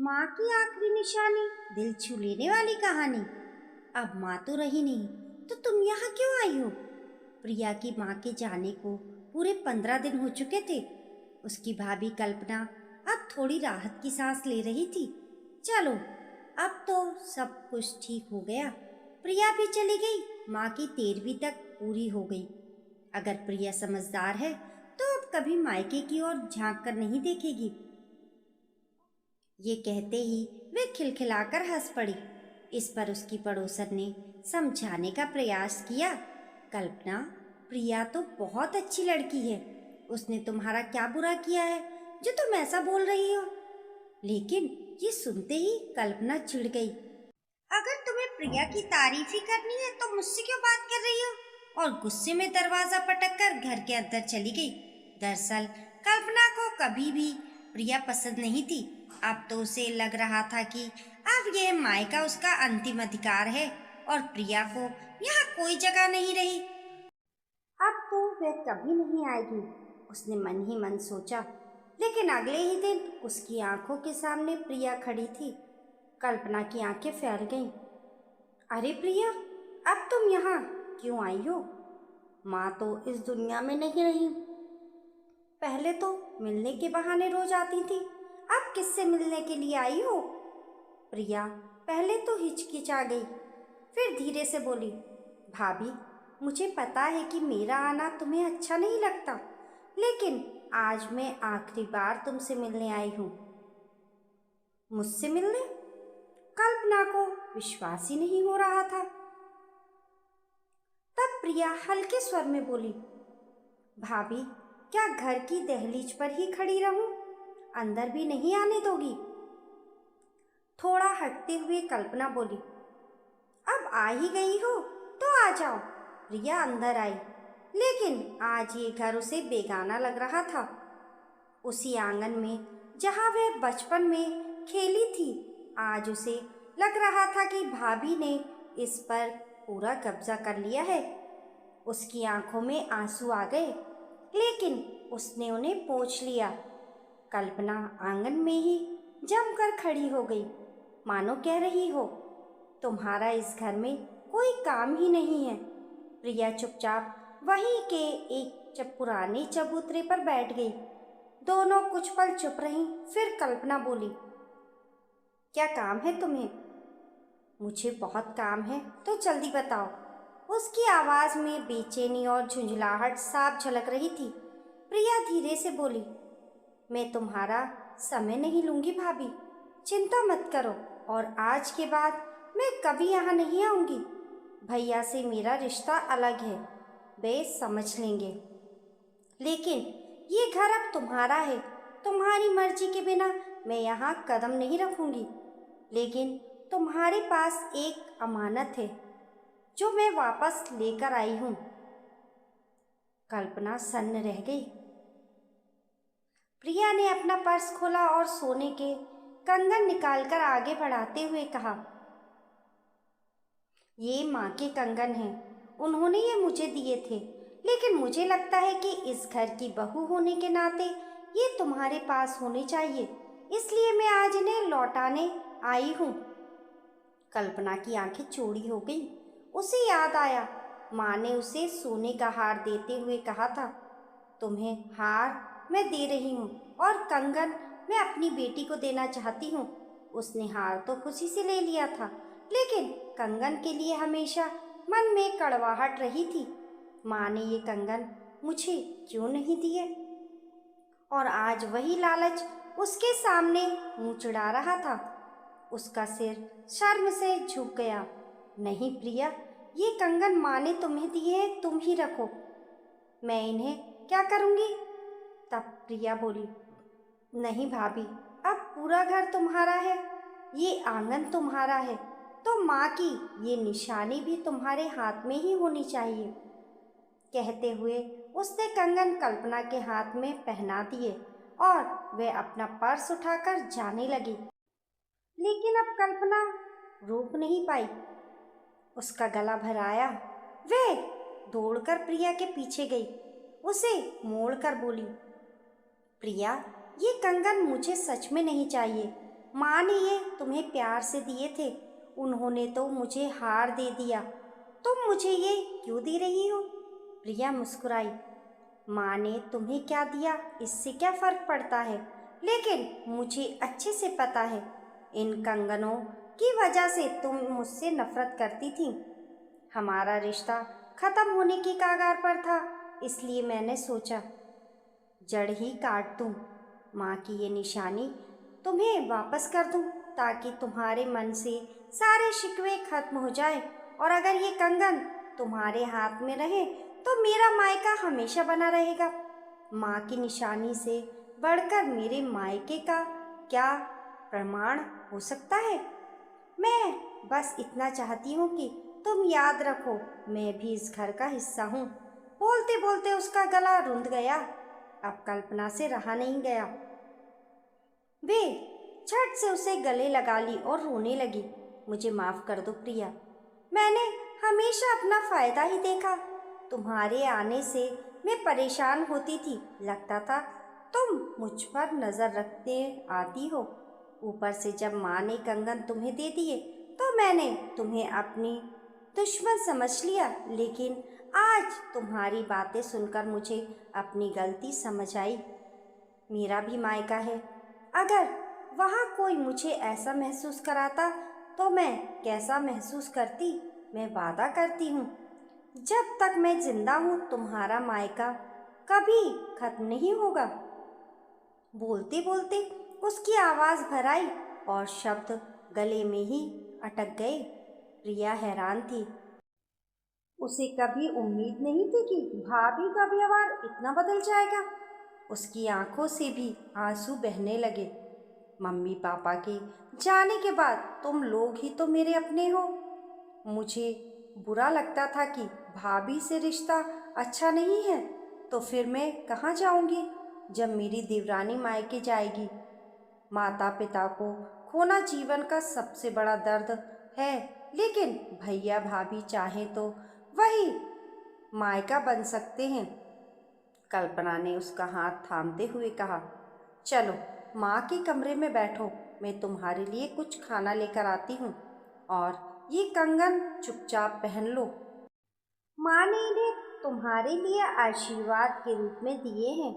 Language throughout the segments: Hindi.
माँ की आखिरी निशानी, दिल छू लेने वाली कहानी। अब माँ तो रही नहीं, तो तुम यहाँ क्यों आई हो? प्रिया की माँ के जाने को पूरे 15 दिन हो चुके थे। उसकी भाभी कल्पना अब थोड़ी राहत की सांस ले रही थी। चलो, अब तो सब कुछ ठीक हो गया। प्रिया भी चली गई, माँ की 13वीं तक पूरी हो गई। अगर प्रिया समझदार है तो अब कभी मायके की ओर झांक कर नहीं देखेगी। ये कहते ही वे खिलखिलाकर हंस पड़ी। इस पर उसकी पड़ोसन ने समझाने का प्रयास किया। कल्पना, प्रिया तो बहुत अच्छी लड़की है। उसने तुम्हारा क्या बुरा किया है जो तुम ऐसा बोल रही हो? लेकिन ये सुनते ही कल्पना चिढ़ गई। अगर तुम्हें प्रिया की तारीफ ही करनी है तो मुझसे क्यों बात कर रही हो? और गुस्से में दरवाजा पटक कर घर के अंदर चली गई। दरअसल कल्पना को कभी भी प्रिया पसंद नहीं थी। अब तो उसे लग रहा था कि अब यह मायका उसका अंतिम अधिकार है और प्रिया को यहाँ कोई जगह नहीं रही। अब तो वह कभी नहीं आएगी, उसने मन ही मन सोचा। लेकिन अगले ही दिन उसकी आंखों के सामने प्रिया खड़ी थी। कल्पना की आंखें फैल गईं। अरे प्रिया, अब तुम यहाँ क्यों आई हो? माँ तो इस दुनिया में नहीं रही। पहले तो मिलने के बहाने रोज आती थी, अब किससे मिलने के लिए आई हो? प्रिया पहले तो हिचकिचा गई, फिर धीरे से बोली, भाभी, मुझे पता है कि मेरा आना तुम्हें अच्छा नहीं लगता, लेकिन आज मैं आखिरी बार तुमसे मिलने आई हूँ। मुझसे मिलने? कल्पना को विश्वास ही नहीं हो रहा था। तब प्रिया हल्के स्वर में बोली, भाभी, क्या घर की दहलीज पर ही खड़ी रहूं? अंदर भी नहीं आने दोगी? थोड़ा हटते हुए कल्पना बोली, अब आ ही गई हो तो आ जाओ। प्रिया अंदर आई, लेकिन आज ये घर उसे बेगाना लग रहा था। उसी आंगन में जहाँ वह बचपन में खेली थी, आज उसे लग रहा था कि भाभी ने इस पर पूरा कब्जा कर लिया है। उसकी आंखों में आंसू आ गए, लेकिन उसने उन्हें पोंछ लिया। कल्पना आंगन में ही जमकर खड़ी हो गई, मानो कह रही हो, तुम्हारा इस घर में कोई काम ही नहीं है। प्रिया चुपचाप वहीं के एक पुराने चबूतरे पर बैठ गई। दोनों कुछ पल चुप रहीं, फिर कल्पना बोली, क्या काम है तुम्हें? मुझे बहुत काम है, तो जल्दी बताओ। उसकी आवाज़ में बेचैनी और झुंझलाहट साफ झलक रही थी। प्रिया धीरे से बोली, मैं तुम्हारा समय नहीं लूँगी भाभी, चिंता मत करो, और आज के बाद मैं कभी यहाँ नहीं आऊँगी। भैया से मेरा रिश्ता अलग है, वे समझ लेंगे। लेकिन ये घर अब तुम्हारा है, तुम्हारी मर्जी के बिना मैं यहाँ कदम नहीं रखूँगी। लेकिन तुम्हारे पास एक अमानत है जो मैं वापस लेकर आई हूँ। कल्पना सन्न रह गई। प्रिया ने अपना पर्स खोला और सोने के कंगन निकालकर आगे बढ़ाते हुए कहा, ये माँ के कंगन हैं, उन्होंने ये मुझे दिए थे, लेकिन मुझे लगता है कि इस घर की बहू होने के नाते ये तुम्हारे पास होने चाहिए, इसलिए मैं आज इन्हें लौटाने आई हूँ। कल्पना की आंखें चौड़ी हो गई। उसे याद आया, माँ ने उसे सोने का हार देते हुए कहा था, तुम्हें हार मैं दे रही हूँ और कंगन मैं अपनी बेटी को देना चाहती हूँ। उसने हार तो खुशी से ले लिया था, लेकिन कंगन के लिए हमेशा मन में कड़वाहट रही थी। माँ ने ये कंगन मुझे क्यों नहीं दिए? और आज वही लालच उसके सामने मुँह चिढ़ा रहा था। उसका सिर शर्म से झुक गया। नहीं प्रिया, ये कंगन माँ ने तुम्हें दिए हैं, तुम ही रखो। मैं इन्हें क्या करूँगी? तब प्रिया बोली, नहीं भाभी, अब पूरा घर तुम्हारा है, ये आंगन तुम्हारा है, तो माँ की ये निशानी भी तुम्हारे हाथ में ही होनी चाहिए। कहते हुए उसने कंगन कल्पना के हाथ में पहना दिए और वह अपना पर्स उठाकर जाने लगी। लेकिन अब कल्पना रोक नहीं पाई। उसका गला भर आया। वह दौड़कर प्रिया के पीछे गई, उसे मोड़कर बोली, प्रिया, ये कंगन मुझे सच में नहीं चाहिए। माँ ने ये तुम्हें प्यार से दिए थे, उन्होंने तो मुझे हार दे दिया, तुम मुझे ये क्यों दे रही हो? प्रिया मुस्कुराई। माँ ने तुम्हें क्या दिया इससे क्या फर्क पड़ता है, लेकिन मुझे अच्छे से पता है इन कंगनों की वजह से तुम मुझसे नफरत करती थी। हमारा रिश्ता खत्म होने की कगार पर था, इसलिए मैंने सोचा जड़ ही काट दूं, माँ की ये निशानी तुम्हें वापस कर दूं, ताकि तुम्हारे मन से सारे शिकवे खत्म हो जाए। और अगर ये कंगन तुम्हारे हाथ में रहे तो मेरा मायका हमेशा बना रहेगा। माँ की निशानी से बढ़कर मेरे मायके का क्या प्रमाण हो सकता है? मैं बस इतना चाहती हूँ कि तुम याद रखो, मैं भी इस घर का हिस्सा हूँ। बोलते बोलते उसका गला रुंध गया। अब कल्पना से रहा नहीं गया। वे झट से उसे गले लगा ली और रोने लगी। मुझे माफ कर दो प्रिया, मैंने हमेशा अपना फायदा ही देखा। तुम्हारे आने से मैं परेशान होती थी, लगता था तुम मुझ पर नजर रखते आती हो। ऊपर से जब माँ ने कंगन तुम्हें दे दिए तो मैंने तुम्हें अपनी दुश्मन समझ लिया। लेकिन आज तुम्हारी बातें सुनकर मुझे अपनी गलती समझ आई। मेरा भी मायका है, अगर वहाँ कोई मुझे ऐसा महसूस कराता तो मैं कैसा महसूस करती। मैं वादा करती हूँ, जब तक मैं जिंदा हूँ तुम्हारा मायका कभी खत्म नहीं होगा। बोलते बोलते उसकी आवाज़ भर आई और शब्द गले में ही अटक गए। प्रिया हैरान थी। उसे कभी उम्मीद नहीं थी कि भाभी का व्यवहार इतना बदल जाएगा। उसकी आंखों से भी आंसू बहने लगे। मम्मी पापा के जाने के बाद तुम लोग ही तो मेरे अपने हो। मुझे बुरा लगता था कि भाभी से रिश्ता अच्छा नहीं है, तो फिर मैं कहाँ जाऊंगी जब मेरी देवरानी मायके जाएगी। माता पिता को खोना जीवन का सबसे बड़ा दर्द है, लेकिन भैया भाभी चाहे तो वही मायका बन सकते हैं। कल्पना ने उसका हाथ थामते हुए कहा, चलो माँ के कमरे में बैठो, मैं तुम्हारे लिए कुछ खाना लेकर आती हूँ, और ये कंगन चुपचाप पहन लो। माँ ने इन्हें तुम्हारे लिए आशीर्वाद के रूप में दिए हैं।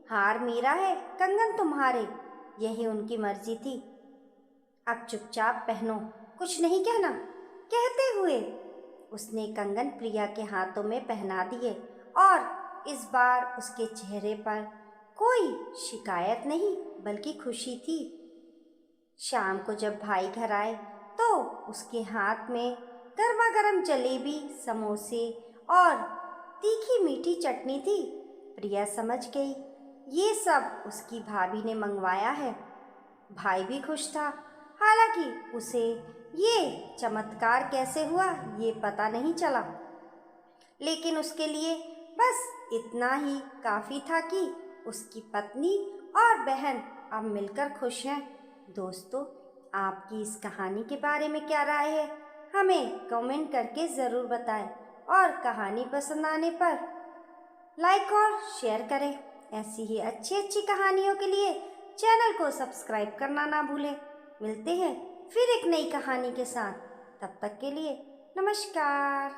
हार मेरा है, कंगन तुम्हारे, यही उनकी मर्जी थी। अब चुपचाप पहनो, कुछ नहीं कहना। कहते हुए उसने कंगन प्रिया के हाथों में पहना दिए, और इस बार उसके चेहरे पर कोई शिकायत नहीं बल्कि खुशी थी। शाम को जब भाई घर आए तो उसके हाथ में गर्मा गर्म जलेबी, समोसे और तीखी मीठी चटनी थी। प्रिया समझ गई ये सब उसकी भाभी ने मंगवाया है। भाई भी खुश था, हालांकि उसे ये चमत्कार कैसे हुआ ये पता नहीं चला, लेकिन उसके लिए बस इतना ही काफ़ी था कि उसकी पत्नी और बहन अब मिलकर खुश हैं। दोस्तों, आपकी इस कहानी के बारे में क्या राय है, हमें कमेंट करके ज़रूर बताएं, और कहानी पसंद आने पर लाइक और शेयर करें। ऐसी ही अच्छी अच्छी कहानियों के लिए चैनल को सब्सक्राइब करना ना भूलें। मिलते हैं फिर एक नई कहानी के साथ, तब तक के लिए नमस्कार।